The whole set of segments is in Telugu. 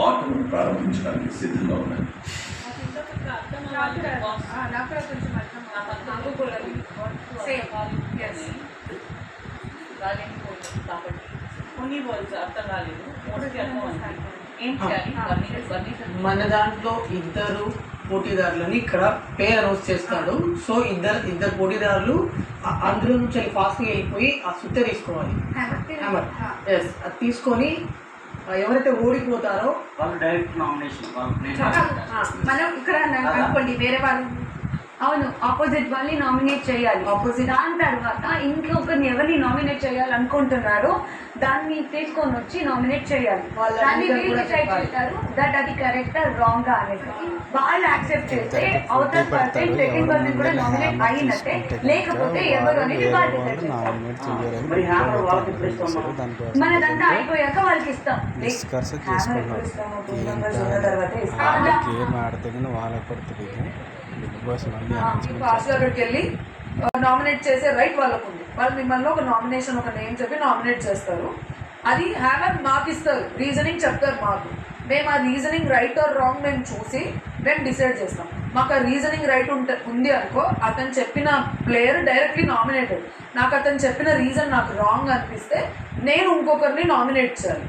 ఆటను ప్రారంభించడానికి సిద్ధంగా ఉన్నారు. మన దాంట్లో ఇద్దరు పోటీదారులని ఇక్కడ పేరు అనౌన్స్ చేస్తాడు. సో ఇద్దరు పోటీదారులు అందులో నుంచి ఫాస్ట్గా వెళ్ళిపోయి ఆ సుత్త తీసుకోవాలి. ఎస్, అది తీసుకొని ఎవరైతే ఓడిపోతారో వాళ్ళు డైరెక్ట్ నామినేషన్ మనం ఇక్కడ అనుకోండి వేరే వాళ్ళు అవును ఆపోజిట్ వాళ్ళని నామినేట్ చేయాలి. దాని తర్వాత ఇంకొకరిని ఎవరిని నామినేట్ చేయాలి అనుకుంటున్నారో దాన్ని తీసుకొని వచ్చి నామినేట్ చేయాలి. దాన్ని వీళ్ళు డిసైడ్ చేస్తారు దట్ అది కరెక్ట్ రాంగ్ అనేది. వాళ్ళు యాక్సెప్ట్ చేస్తే అవతల పర్సన్ సెకండ్ పర్సన్ కూడా నామినేట్ అయినట్టే, లేకపోతే ఎవరు అనేది వాళ్ళు మనదంతా అయిపోయాక వాళ్ళకి ఇస్తాం. అక్కడికి వెళ్ళి నామినేట్ చేసే రైట్ వాళ్ళకు ఉంది. వాళ్ళు మిమ్మల్ని ఒక నామినేషన్ ఒక నేమ్ చెప్పి నామినేట్ చేస్తారు. అది హ్యావర్ మాకు ఇస్తారు, రీజనింగ్ చెప్తారు మాకు. మేము ఆ రీజనింగ్ రైట్ ఆర్ రాంగ్ మేము చూసి మేము డిసైడ్ చేస్తాం. మాకు ఆ రీజనింగ్ రైట్ ఉంది అనుకో, అతను చెప్పిన ప్లేయర్ డైరెక్ట్లీ నామినేటెడ్. నాకు అతను చెప్పిన రీజన్ నాకు రాంగ్ అనిపిస్తే నేను ఇంకొకరిని నామినేట్ చేయాలి.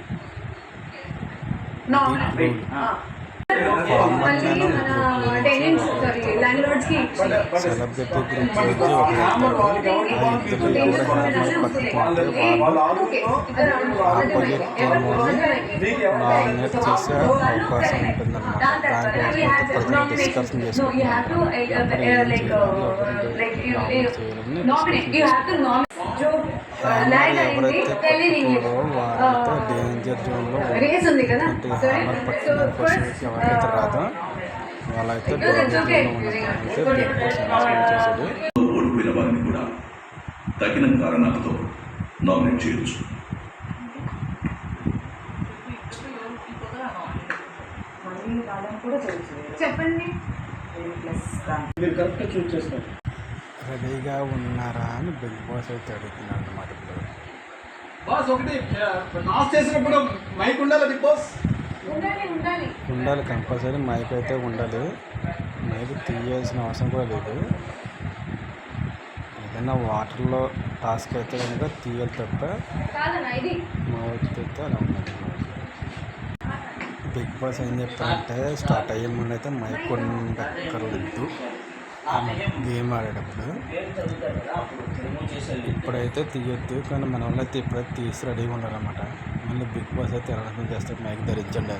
మళ్ళీ మన టెనెంట్స్ ల్యాండ్ లార్డ్స్ కి రేస్ ఉంది కదా. ఓడిపోయిన వారిని కూడా తగిన కారణాలతో నామినేట్ చేయొచ్చు. చెప్పండి, మీరు కరెక్ట్గా చూస్ చేస్తారు. రెడీగా ఉన్నారా అని బిగ్ బాస్ అయితే అడుగుతున్నాడు అన్నమాట. ఇప్పుడు బాస్ ఒకటి లాస్ట్ చేసినప్పుడు మైక్ ఉండాలి. బిగ్ బాస్ ఉండాలి, కంపల్సరీ మైక్ అయితే ఉండాలి. మైక్ తీయాల్సిన అవసరం కూడా లేదు. ఏదైనా వాటర్లో టాస్క్ అయితే కనుక తీయాలి తప్ప మైక్ అయితే అలా ఉండదు. బిగ్ బాస్ ఏం చెప్తారంటే స్టార్ట్ అయ్యే ముందు అయితే మైక్ ఉండక్కర్లేదు గేమ్ ఆడేటప్పుడు. ఇప్పుడైతే తీయొద్దు, కానీ మన వాళ్ళు అయితే ఇప్పుడైతే తీసి రెడీగా ఉండాలన్నమాట. మళ్ళీ బిగ్ బాస్ అయితే ఎలా చేస్తే మైక్ ధరించండి.